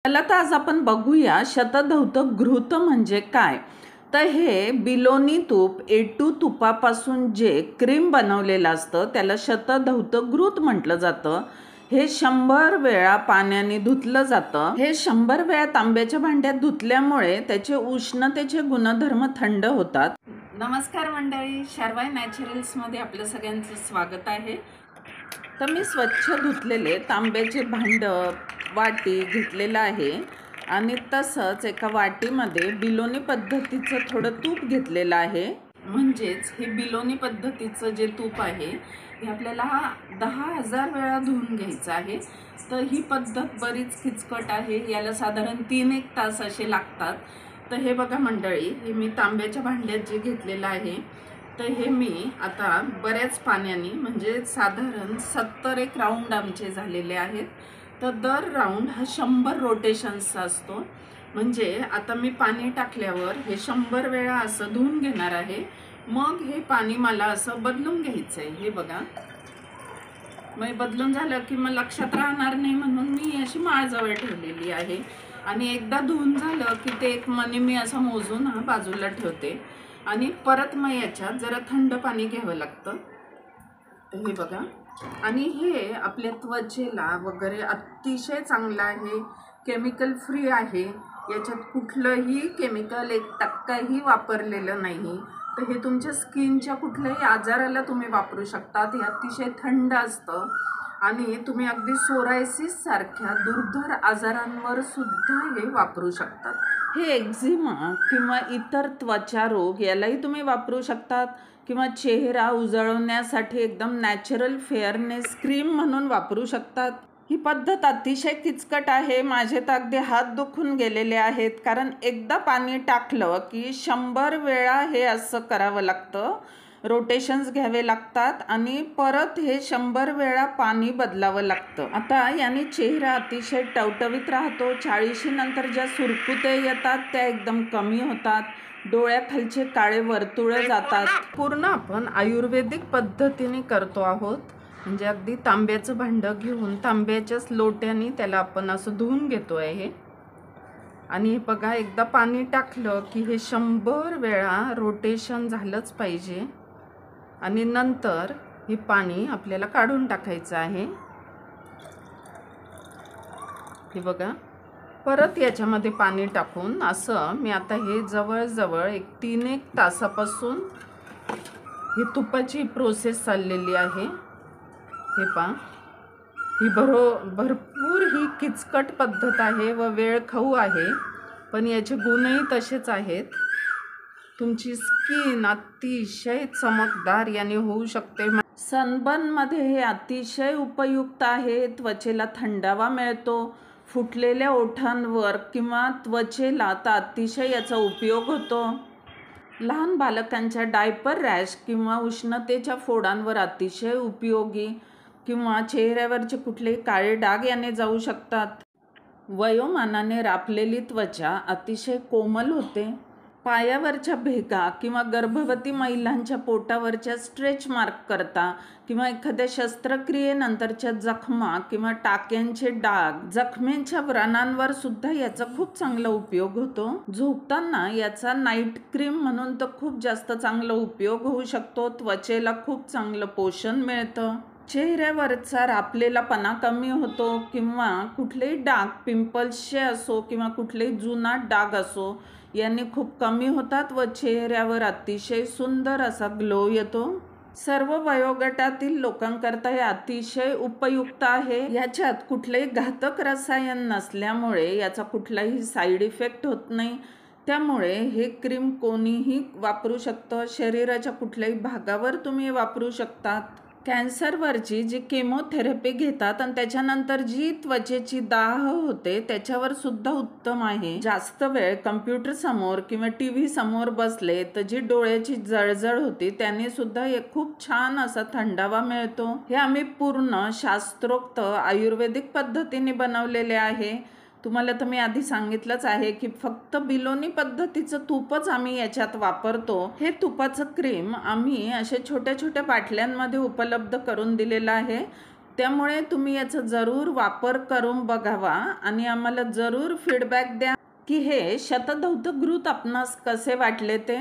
चला तर आज आपण बघूया शतधौत घृत म्हणजे काय. तर हे बिलोनी तूप A2 तुपापासून जे क्रीम बनवलेलं असतं त्याला शतधौत घृत म्हटलं जातं. हे 100 वेळा पाण्याने धुतलं जातं. हे 100 वेळा तांब्याच्या भांड्यात धुतल्यामुळे त्याचे उष्णतेचे गुणधर्म थंड होतात. नमस्कार मंडळी, शारवाई नॅचरल्समध्ये आपलं सगळ्यांचं स्वागत आहे. तर मी स्वच्छ धुतलेले तांब्याचे भांडं वाटी घेतलेलं आहे आणि तसंच एका वाटीमध्ये बिलोनी पद्धतीचं थोडं तूप घेतलेलं आहे. म्हणजेच हे बिलोनी पद्धतीचं जे तूप आहे हे आपल्याला 10,000 वेळा धुवून घ्यायचं आहे. तर ही पद्धत बरीच किचकट आहे, याला साधारण 3-1 तास असे लागतात. तर हे बघा मंडळी, हे मी तांब्याच्या भांड्यात जे घेतलेलं आहे तर हे मी आता बऱ्याच पाण्याने म्हणजे साधारण 70 राऊंड आमचे झालेले आहेत. तर दर राऊंड हा 100 रोटेशन्सचा असतो. म्हणजे आता मी पाणी टाकल्यावर हे 100 वेळा असं धुवून घेणार आहे. मग हे पाणी मला असं बदलून घ्यायचं आहे. हे बघा, मग बदलून झालं की मग लक्षात राहणार नाही म्हणून मी अशी माळजवळ ठेवलेली आहे. आणि एकदा धुवून झालं की ते एक मनी मी असं मोजून बाजूला ठेवते आणि परत मग याच्यात जरा थंड पाणी घ्यावं लागतं. हे बघा, आणि हे आपल्या त्वचेला वगैरे अतिशय चांगलं आहे. केमिकल फ्री आहे, याच्यात कुठलंही केमिकल 1% वापरलेलं नाही. तर हे तुमच्या स्किनच्या कुठल्याही आजाराला तुम्ही वापरू शकतात. हे अतिशय थंड असतं आणि तुम्ही अगदी सोरायसिस सारख्या दुर्धर आजारांवर सुद्धा हे वापरू शकतात. हे एक्झिमा किंवा इतर त्वचा रोग यालाही तुम्ही वापरू शकतात किंवा चेहरा उजळवण्यासाठी एकदम नॅचरल फेअरनेस क्रीम म्हणून वापरू शकतात. ही पद्धत अतिशय किचकट आहे. माझे तर अगदी हात दुखून गेलेले आहेत, कारण एकदा पाणी टाकलं की 100 वेळा हे असं करावं लागतं, रोटेशन्स घ्यावे लागतात आणि परत हे 100 वेळा पाणी बदलावं लागतं. आता याने चेहरा अतिशय टवटवीत राहतो. 40 नंतर ज्या सुरकुत्या येतात त्या एकदम कमी होतात. डोळ्याखालचे काळे वर्तुळे जातात. पूर्ण आपण आयुर्वेदिक पद्धतीने करतो आहोत. म्हणजे अगदी तांब्याचं भांडं घेऊन तांब्याच्याच लोट्याने त्याला आपण असं धुवून घेतो आहे. आणि बघा, एकदा पाणी टाकलं की हे 100 वेळा रोटेशन झालंच पाहिजे आणि नंतर हे पाणी आपल्याला काढून टाकायचं आहे. हे बघा, परत याच्यामध्ये पाणी टाकून असं मी आता हे जवळजवळ 3-1 तासापासून ही तुपाची प्रोसेस चाललेली आहे. हे पहा, ही भरपूर ही किचकट पद्धत आहे व वेळ खाऊ आहे, पण याचे गुणही तसेच आहेत. तुमची स्किन अतिशय चमकदार याने होऊ शकते. सनबर्नमध्ये हे अतिशय उपयुक्त आहे. त्वचेला थंडावा मिळतो. फुटलेल्या ओठांवर किंवा त्वचेला तर अतिशय याचा उपयोग होतो. लहान बालकांच्या डायपर रॅश किंवा उष्णतेच्या फोडांवर अतिशय उपयोगी, किंवा चेहऱ्यावरचे कुठलेही काळे डाग याने जाऊ शकतात. वयोमानाने रापलेली त्वचा अतिशय कोमल होते. पायावरच्या भेगा किंवा गर्भवती महिलांच्या पोटावरच्या स्ट्रेच मार्क करता किंवा एखाद्या शस्त्रक्रियेनंतरच्या जखमा किंवा टाक्यांचे डाग, जखमेंच्या व्रणांवर सुद्धा याचा खूप चांगला उपयोग होतो. झोपताना याचा नाईट क्रीम म्हणून तर खूप जास्त चांगला उपयोग होऊ शकतो. त्वचेला खूप चांगलं पोषण मिळतं. चेहऱ्यावरचा रापलेलापणा कमी होतो किंवा कुठलेही डाग, पिंपल्सचे असो किंवा कुठलेही जुनाट डाग असो, यांनी खूप कमी होतात व चेहऱ्यावर अतिशय सुंदर असा ग्लो येतो. सर्व वयोगटातील लोकांकरता हे अतिशय उपयुक्त आहे. याच्यात कुठलेही घातक रसायन नसल्यामुळे याचा कुठलाही साईड इफेक्ट होत नाही. त्यामुळे हे क्रीम कोणीही वापरू शकतं. शरीराच्या कुठल्याही भागावर तुम्ही वापरू शकतात. कॅन्सरवरची जी केमोथेरपी घेतात आणि त्याच्यानंतर जी त्वचेची दाह होते त्याच्यावर सुद्धा उत्तम आहे. जास्त वेळ कम्प्युटर समोर किंवा TV समोर बसले तर जी डोळ्याची जळजळ होती त्याने सुद्धा एक खूप छान असा थंडावा मिळतो. हे आम्ही पूर्ण शास्त्रोक्त आयुर्वेदिक पद्धतीने बनवलेले आहे. तुम्हाला तर मी आधी सांगितलंच आहे की फक्त बिलोनी पद्धतीचं तूपच आम्ही याच्यात वापरतो. हे तुपाचं क्रीम आम्ही अशा छोट्या छोट्या बाटल्यांमध्ये उपलब्ध करून दिलेलं आहे. त्यामुळे तुम्ही याचा जरूर वापर करून बघावा आणि आम्हाला जरूर फीडबॅक द्या की हे शतधौत घृत आपणास कसे वाटले ते.